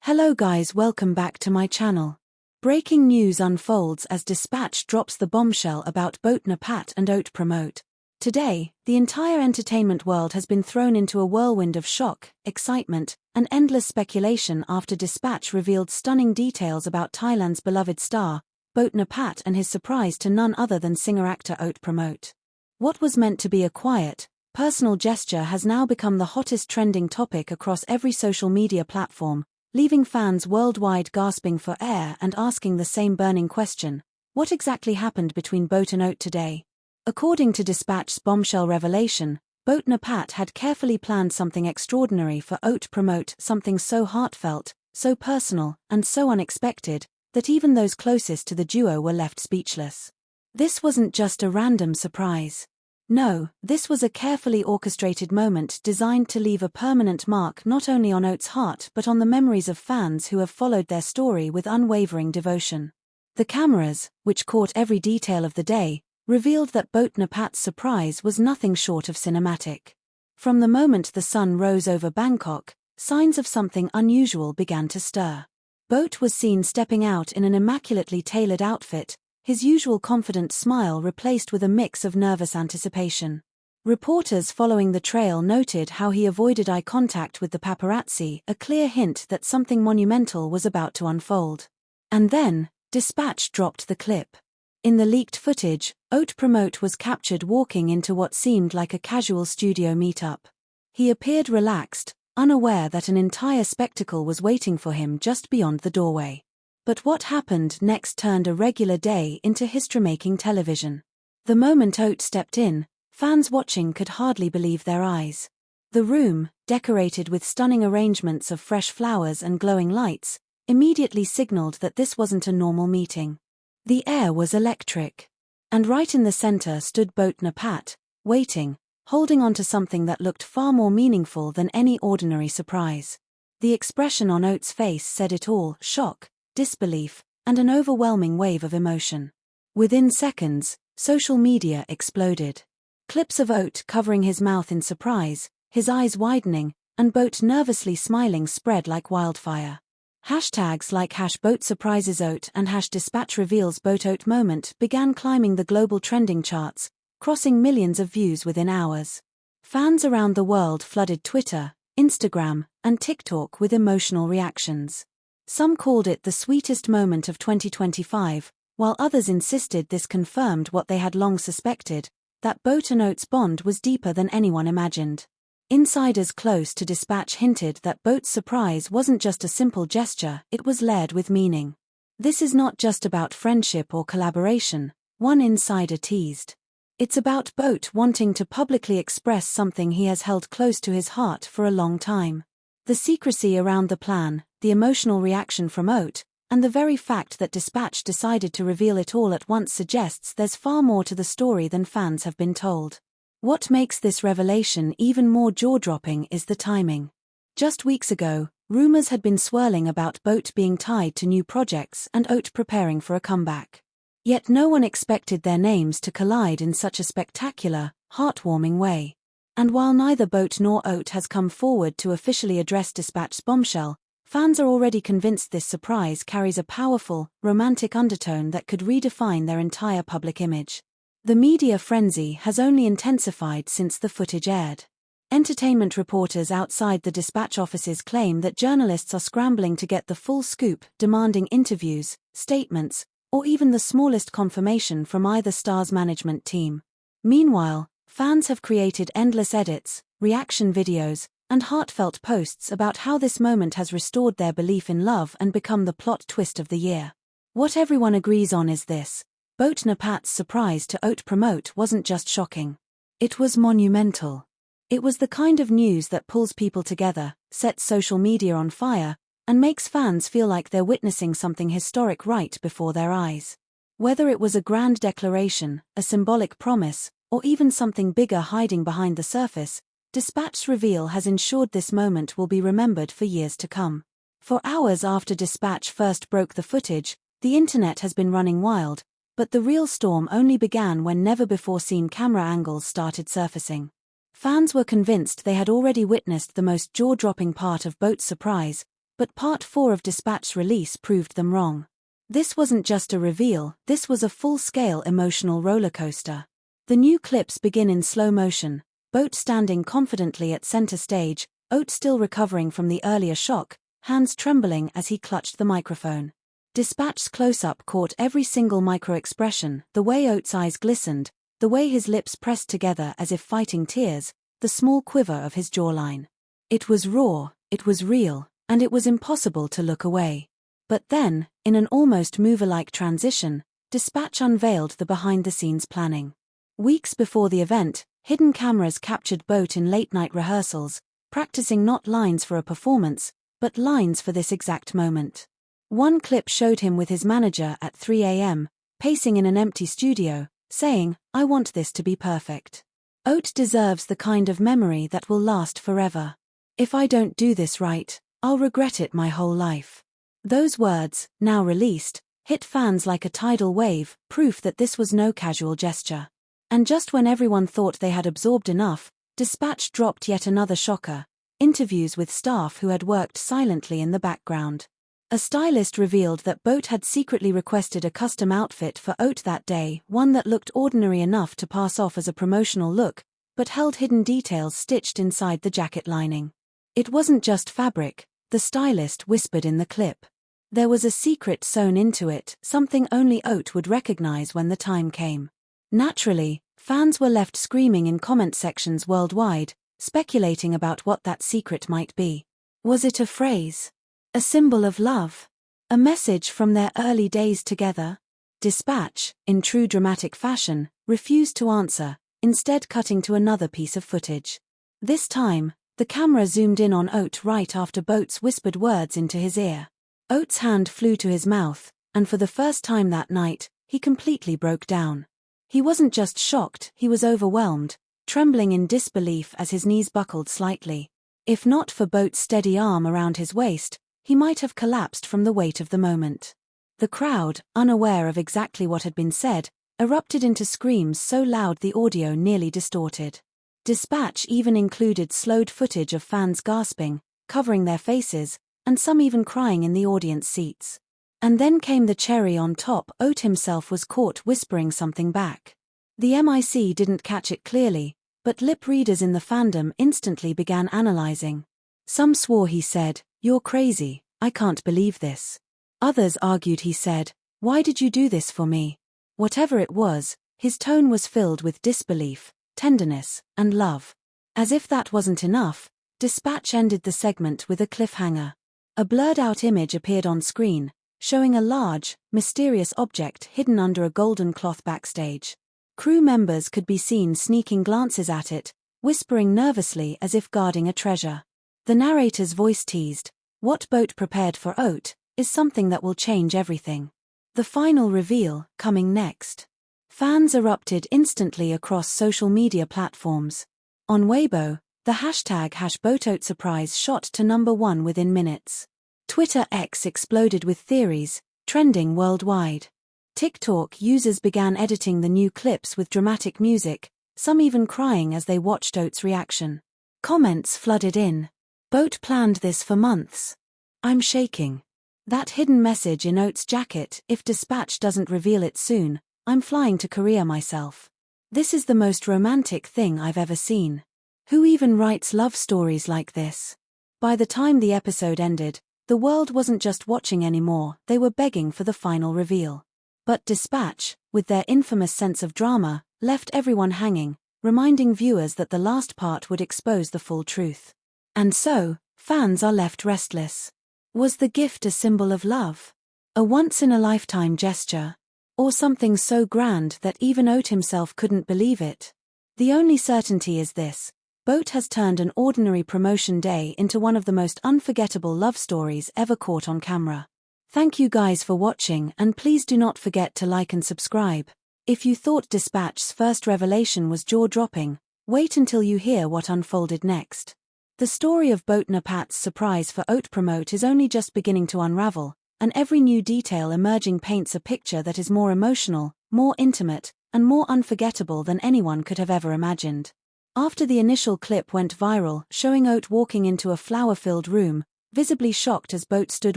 Hello guys, welcome back to my channel. Breaking news unfolds as Dispatch drops the bombshell about both Napat and Oat promote. Today, the entire entertainment world has been thrown into a whirlwind of shock, excitement, and endless speculation after Dispatch revealed stunning details about Thailand's beloved star, both Napat, and his surprise to none other than singer-actor Oat promote. What was meant to be a quiet, personal gesture has now become the hottest trending topic across every social media platform, leaving fans worldwide gasping for air and asking the same burning question: what exactly happened between Boat and Oat today? According to Dispatch's bombshell revelation, Boat Napat had carefully planned something extraordinary for Oat promote, something so heartfelt, so personal, and so unexpected, that even those closest to the duo were left speechless. This wasn't just a random surprise. No, this was a carefully orchestrated moment designed to leave a permanent mark not only on Oat's heart but on the memories of fans who have followed their story with unwavering devotion. The cameras, which caught every detail of the day, revealed that Boat Napat's surprise was nothing short of cinematic. From the moment the sun rose over Bangkok, signs of something unusual began to stir. Boat was seen stepping out in an immaculately tailored outfit, his usual confident smile replaced with a mix of nervous anticipation. Reporters following the trail noted how he avoided eye contact with the paparazzi, a clear hint that something monumental was about to unfold. And then, Dispatch dropped the clip. In the leaked footage, Oat promote was captured walking into what seemed like a casual studio meetup. He appeared relaxed, unaware that an entire spectacle was waiting for him just beyond the doorway. But what happened next turned a regular day into history-making television. The moment Oat stepped in, fans watching could hardly believe their eyes. The room, decorated with stunning arrangements of fresh flowers and glowing lights, immediately signaled that this wasn't a normal meeting. The air was electric. And right in the center stood Boat Napat, waiting, holding onto something that looked far more meaningful than any ordinary surprise. The expression on Oat's face said it all: shock, disbelief, and an overwhelming wave of emotion. Within seconds, social media exploded. Clips of Oat covering his mouth in surprise, his eyes widening, and Boat nervously smiling spread like wildfire. Hashtags like #BoatSurprisesOat and #DispatchRevealsBoatOat moment began climbing the global trending charts, crossing millions of views within hours. Fans around the world flooded Twitter, Instagram, and TikTok with emotional reactions. Some called it the sweetest moment of 2025, while others insisted this confirmed what they had long suspected, that Boat and Oat's bond was deeper than anyone imagined. Insiders close to Dispatch hinted that Boat's surprise wasn't just a simple gesture, it was layered with meaning. This is not just about friendship or collaboration, one insider teased. It's about Boat wanting to publicly express something he has held close to his heart for a long time. The secrecy around the plan, the emotional reaction from Oat, and the very fact that Dispatch decided to reveal it all at once suggests there's far more to the story than fans have been told. What makes this revelation even more jaw-dropping is the timing. Just weeks ago, rumors had been swirling about Boat being tied to new projects and Oat preparing for a comeback. Yet no one expected their names to collide in such a spectacular, heartwarming way. And while neither Boat nor Oat has come forward to officially address Dispatch's bombshell, fans are already convinced this surprise carries a powerful, romantic undertone that could redefine their entire public image. The media frenzy has only intensified since the footage aired. Entertainment reporters outside the Dispatch offices claim that journalists are scrambling to get the full scoop, demanding interviews, statements, or even the smallest confirmation from either star's management team. Meanwhile, fans have created endless edits, reaction videos, and heartfelt posts about how this moment has restored their belief in love and become the plot twist of the year. What everyone agrees on is this: Boat Napat's surprise to Oat promote wasn't just shocking. It was monumental. It was the kind of news that pulls people together, sets social media on fire, and makes fans feel like they're witnessing something historic right before their eyes. Whether it was a grand declaration, a symbolic promise, or even something bigger hiding behind the surface, Dispatch's reveal has ensured this moment will be remembered for years to come. For hours after Dispatch first broke the footage, the internet has been running wild, but the real storm only began when never-before-seen camera angles started surfacing. Fans were convinced they had already witnessed the most jaw-dropping part of Boat's surprise, But part 4 of Dispatch's release proved them wrong. This wasn't just a reveal, this was a full-scale emotional rollercoaster. The new clips begin in slow motion, Boat standing confidently at center stage, Oat still recovering from the earlier shock, hands trembling as he clutched the microphone. Dispatch's close-up caught every single micro-expression, the way Oat's eyes glistened, the way his lips pressed together as if fighting tears, the small quiver of his jawline. It was raw, it was real, and it was impossible to look away. But then, in an almost mover-like transition, Dispatch unveiled the behind-the-scenes planning. Weeks before the event, hidden cameras captured Boat in late-night rehearsals, practicing not lines for a performance, but lines for this exact moment. One clip showed him with his manager at 3 a.m., pacing in an empty studio, saying, "I want this to be perfect. Oat deserves the kind of memory that will last forever. If I don't do this right, I'll regret it my whole life." Those words, now released, hit fans like a tidal wave, proof that this was no casual gesture. And just when everyone thought they had absorbed enough, Dispatch dropped yet another shocker: interviews with staff who had worked silently in the background. A stylist revealed that Boat had secretly requested a custom outfit for Oat that day, one that looked ordinary enough to pass off as a promotional look, but held hidden details stitched inside the jacket lining. It wasn't just fabric, the stylist whispered in the clip. There was a secret sewn into it, something only Oat would recognize when the time came. Naturally, fans were left screaming in comment sections worldwide, speculating about what that secret might be. Was it a phrase? A symbol of love? A message from their early days together? Dispatch, in true dramatic fashion, refused to answer, instead cutting to another piece of footage. This time, the camera zoomed in on Oat right after Boat's whispered words into his ear. Oat's hand flew to his mouth, and for the first time that night, he completely broke down. He wasn't just shocked, he was overwhelmed, trembling in disbelief as his knees buckled slightly. If not for Boat's steady arm around his waist, he might have collapsed from the weight of the moment. The crowd, unaware of exactly what had been said, erupted into screams so loud the audio nearly distorted. Dispatch even included slowed footage of fans gasping, covering their faces, and some even crying in the audience seats. And then came the cherry on top: Oat himself was caught whispering something back. The MIC didn't catch it clearly, but lip readers in the fandom instantly began analyzing. Some swore he said, "You're crazy, I can't believe this." Others argued he said, "Why did you do this for me?" Whatever it was, his tone was filled with disbelief, tenderness, and love. As if that wasn't enough, Dispatch ended the segment with a cliffhanger. A blurred-out image appeared on screen, showing a large, mysterious object hidden under a golden cloth backstage. Crew members could be seen sneaking glances at it, whispering nervously as if guarding a treasure. The narrator's voice teased, "What Boat prepared for Oat is something that will change everything." The final reveal, coming next. Fans erupted instantly across social media platforms. On Weibo, the hashtag #BoatOatSurprise shot to #1 within minutes. Twitter X exploded with theories, trending worldwide. TikTok users began editing the new clips with dramatic music, some even crying as they watched Oat's reaction. Comments flooded in. "Boat planned this for months. I'm shaking. That hidden message in Oat's jacket, if Dispatch doesn't reveal it soon, I'm flying to Korea myself. This is the most romantic thing I've ever seen. Who even writes love stories like this?" By the time the episode ended, the world wasn't just watching anymore, they were begging for the final reveal. But Dispatch, with their infamous sense of drama, left everyone hanging, reminding viewers that the last part would expose the full truth. And so, fans are left restless. Was the gift a symbol of love? A once-in-a-lifetime gesture? Or something so grand that even Oat himself couldn't believe it? The only certainty is this: Boat has turned an ordinary promotion day into one of the most unforgettable love stories ever caught on camera. Thank you guys for watching, and please do not forget to like and subscribe. If you thought Dispatch's first revelation was jaw-dropping, wait until you hear what unfolded next. The story of Boat Napat's surprise for Oat promote is only just beginning to unravel, and every new detail emerging paints a picture that is more emotional, more intimate, and more unforgettable than anyone could have ever imagined. After the initial clip went viral, showing Oat walking into a flower-filled room, Visibly shocked as Boat stood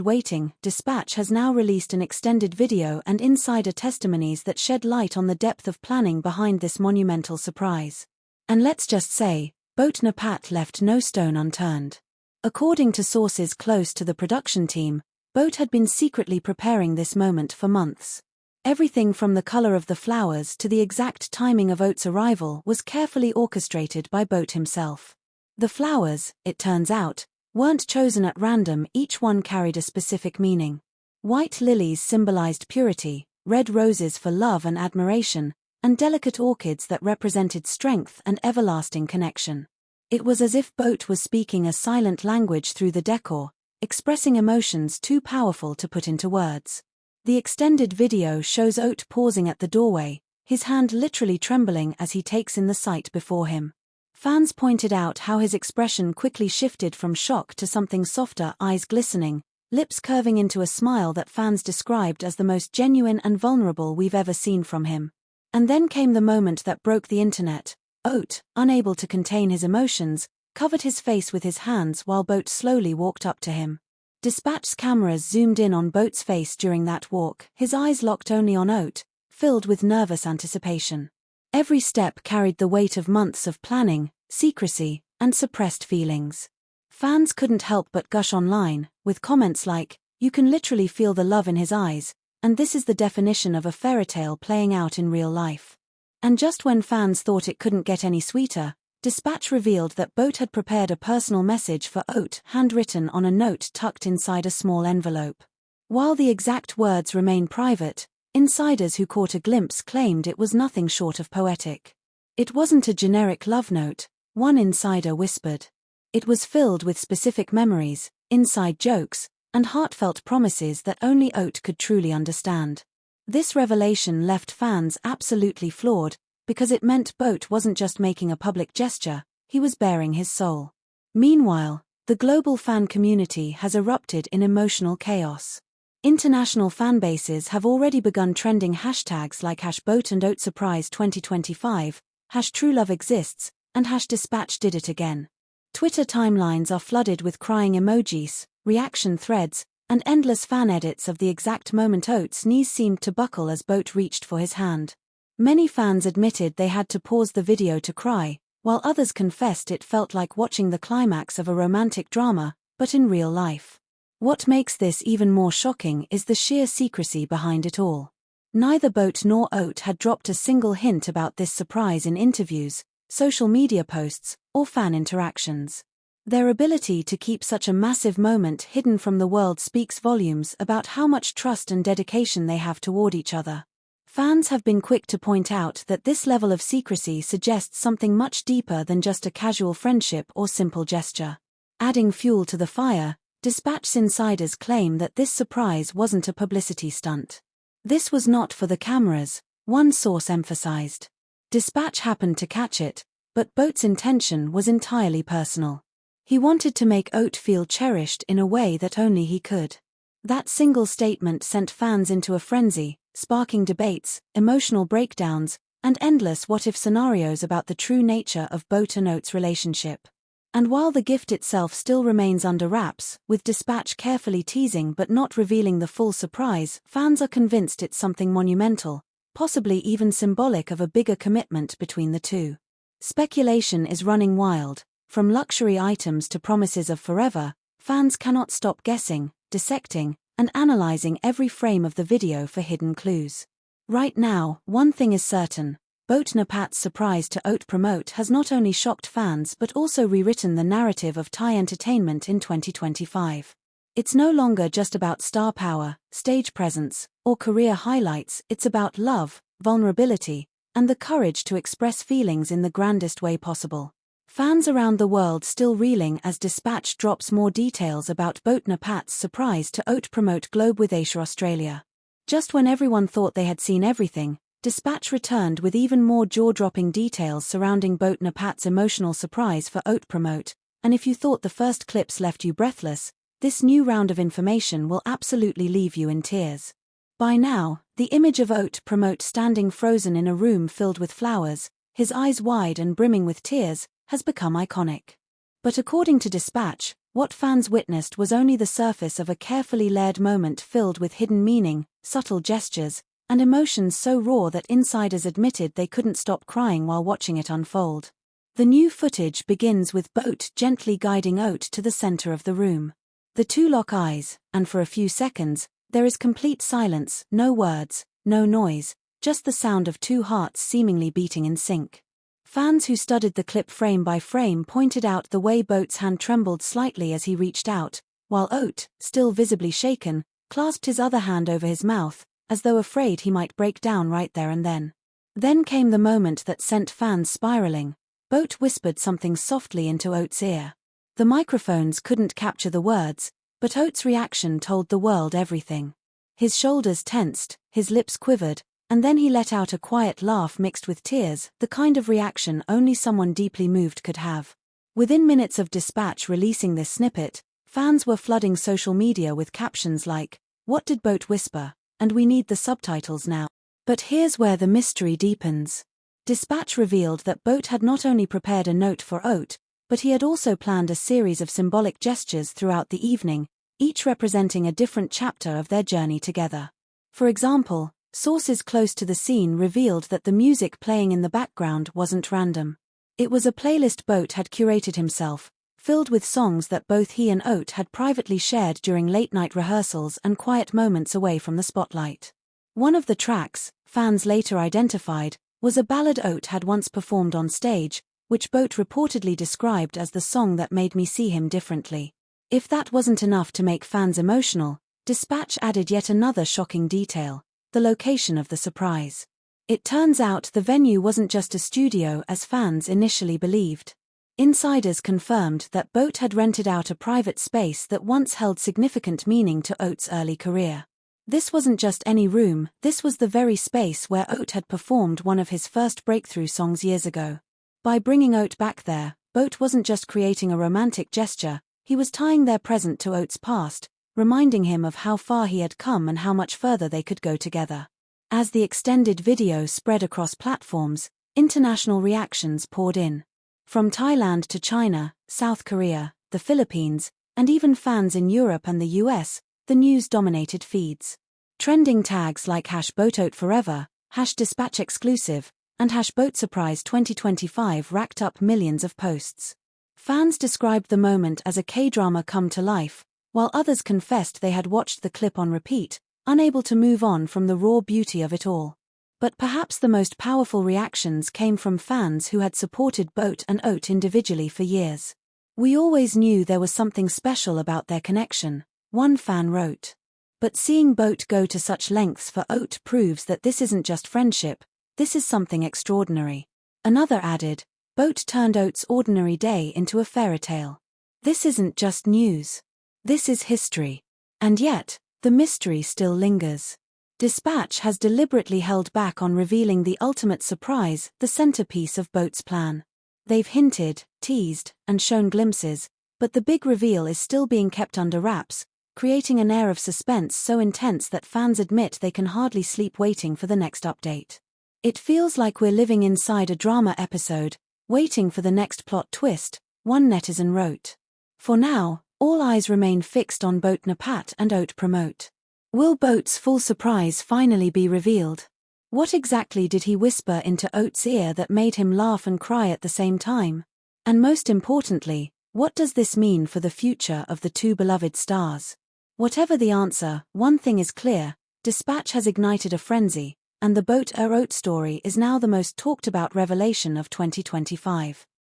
waiting, Dispatch has now released an extended video and insider testimonies that shed light on the depth of planning behind this monumental surprise. And let's just say, Boat Napat left no stone unturned. According to sources close to the production team, Boat had been secretly preparing this moment for months. Everything from the color of the flowers to the exact timing of Oat's arrival was carefully orchestrated by Boat himself. The flowers, it turns out, weren't chosen at random, each one carried a specific meaning. White lilies symbolized purity, red roses for love and admiration, and delicate orchids that represented strength and everlasting connection. It was as if Boat was speaking a silent language through the decor, expressing emotions too powerful to put into words. The extended video shows Oat pausing at the doorway, his hand literally trembling as he takes in the sight before him. Fans pointed out how his expression quickly shifted from shock to something softer, eyes glistening, lips curving into a smile that fans described as the most genuine and vulnerable we've ever seen from him. And then came the moment that broke the internet. Oat, unable to contain his emotions, covered his face with his hands while Boat slowly walked up to him. Dispatch's cameras zoomed in on Boat's face during that walk, his eyes locked only on Oat, filled with nervous anticipation. Every step carried the weight of months of planning, secrecy, and suppressed feelings. Fans couldn't help but gush online, with comments like, "You can literally feel the love in his eyes, and this is the definition of a fairy tale playing out in real life." And just when fans thought it couldn't get any sweeter, Dispatch revealed that Boat had prepared a personal message for Oat, handwritten on a note tucked inside a small envelope. While the exact words remain private, insiders who caught a glimpse claimed it was nothing short of poetic. It wasn't a generic love note, one insider whispered. It was filled with specific memories, inside jokes, and heartfelt promises that only Oat could truly understand. This revelation left fans absolutely floored, because it meant Boat wasn't just making a public gesture, he was baring his soul. Meanwhile, the global fan community has erupted in emotional chaos. International fanbases have already begun trending hashtags like #BoatandOatSurprise2025, #TrueLoveExists, and #DispatchDidItAgain. Twitter timelines are flooded with crying emojis, reaction threads, and endless fan edits of the exact moment Oat's knees seemed to buckle as Boat reached for his hand. Many fans admitted they had to pause the video to cry, while others confessed it felt like watching the climax of a romantic drama, but in real life. What makes this even more shocking is the sheer secrecy behind it all. Neither Boat nor Oat had dropped a single hint about this surprise in interviews, social media posts, or fan interactions. Their ability to keep such a massive moment hidden from the world speaks volumes about how much trust and dedication they have toward each other. Fans have been quick to point out that this level of secrecy suggests something much deeper than just a casual friendship or simple gesture. Adding fuel to the fire, Dispatch's insiders claim that this surprise wasn't a publicity stunt. This was not for the cameras, one source emphasized. Dispatch happened to catch it, but Boat's intention was entirely personal. He wanted to make Oat feel cherished in a way that only he could. That single statement sent fans into a frenzy, sparking debates, emotional breakdowns, and endless what-if scenarios about the true nature of Boat and Oat's relationship. And while the gift itself still remains under wraps, with Dispatch carefully teasing but not revealing the full surprise, fans are convinced it's something monumental, possibly even symbolic of a bigger commitment between the two. Speculation is running wild. From luxury items to promises of forever, fans cannot stop guessing, dissecting, and analyzing every frame of the video for hidden clues. Right now, one thing is certain. Boat Napat's surprise to Oat promote has not only shocked fans but also rewritten the narrative of Thai entertainment in 2025. It's no longer just about star power, stage presence, or career highlights, it's about love, vulnerability, and the courage to express feelings in the grandest way possible. Fans around the world still reeling as Dispatch drops more details about Boat Napat's surprise to Oat promote Globe with Asia Australia. Just when everyone thought they had seen everything, Dispatch returned with even more jaw-dropping details surrounding Boat Napat's emotional surprise for Oat promote, and if you thought the first clips left you breathless, this new round of information will absolutely leave you in tears. By now, the image of Oat promote standing frozen in a room filled with flowers, his eyes wide and brimming with tears, has become iconic. But according to Dispatch, What fans witnessed was only the surface of a carefully layered moment filled with hidden meaning, subtle gestures, and emotions so raw that insiders admitted they couldn't stop crying while watching it unfold. The new footage begins with Boat gently guiding Oat to the center of the room. The two lock eyes, and for a few seconds, there is complete silence, no words, no noise, just the sound of two hearts seemingly beating in sync. Fans who studied the clip frame by frame pointed out the way Boat's hand trembled slightly as he reached out, while Oat, still visibly shaken, clasped his other hand over his mouth, as though afraid he might break down right there and then. Then came the moment that sent fans spiraling. Boat whispered something softly into Oat's ear. The microphones couldn't capture the words, but Oat's reaction told the world everything. His shoulders tensed, his lips quivered, and then he let out a quiet laugh mixed with tears, the kind of reaction only someone deeply moved could have. Within minutes of Dispatch releasing this snippet, fans were flooding social media with captions like, "What did Boat whisper? And we need the subtitles now." But here's where the mystery deepens. Dispatch revealed that Boat had not only prepared a note for Oat, but he had also planned a series of symbolic gestures throughout the evening, each representing a different chapter of their journey together. For example, sources close to the scene revealed that the music playing in the background wasn't random. It was a playlist Boat had curated himself, filled with songs that both he and Oat had privately shared during late-night rehearsals and quiet moments away from the spotlight. One of the tracks, fans later identified, was a ballad Oat had once performed on stage, which Boat reportedly described as the song that made me see him differently. If that wasn't enough to make fans emotional, Dispatch added yet another shocking detail: the location of the surprise. It turns out the venue wasn't just a studio as fans initially believed. Insiders confirmed that Boat had rented out a private space that once held significant meaning to Oat's early career. This wasn't just any room, this was the very space where Oat had performed one of his first breakthrough songs years ago. By bringing Oat back there, Boat wasn't just creating a romantic gesture, he was tying their present to Oat's past, reminding him of how far he had come and how much further they could go together. As the extended video spread across platforms, international reactions poured in. From Thailand to China, South Korea, the Philippines, and even fans in Europe and the US, the news dominated feeds. Trending tags like #BoatOatForever, #DispatchExclusive, and #BoatSurprise2025 racked up millions of posts. Fans described the moment as a K-drama come to life, while others confessed they had watched the clip on repeat, unable to move on from the raw beauty of it all. But perhaps the most powerful reactions came from fans who had supported Boat and Oat individually for years. "We always knew there was something special about their connection," one fan wrote. "But seeing Boat go to such lengths for Oat proves that this isn't just friendship, this is something extraordinary." Another added, "Boat turned Oat's ordinary day into a fairy tale. This isn't just news. This is history." And yet, the mystery still lingers. Dispatch has deliberately held back on revealing the ultimate surprise, the centerpiece of Boat's plan. They've hinted, teased, and shown glimpses, but the big reveal is still being kept under wraps, creating an air of suspense so intense that fans admit they can hardly sleep waiting for the next update. "It feels like we're living inside a drama episode, waiting for the next plot twist," one netizen wrote. For now, all eyes remain fixed on both Napat and Oat Promote. Will Boat's full surprise finally be revealed? What exactly did he whisper into Oat's ear that made him laugh and cry at the same time? And most importantly, what does this mean for the future of the two beloved stars? Whatever the answer, one thing is clear: Dispatch has ignited a frenzy, and the Boat Oat story is now the most talked about revelation of 2025.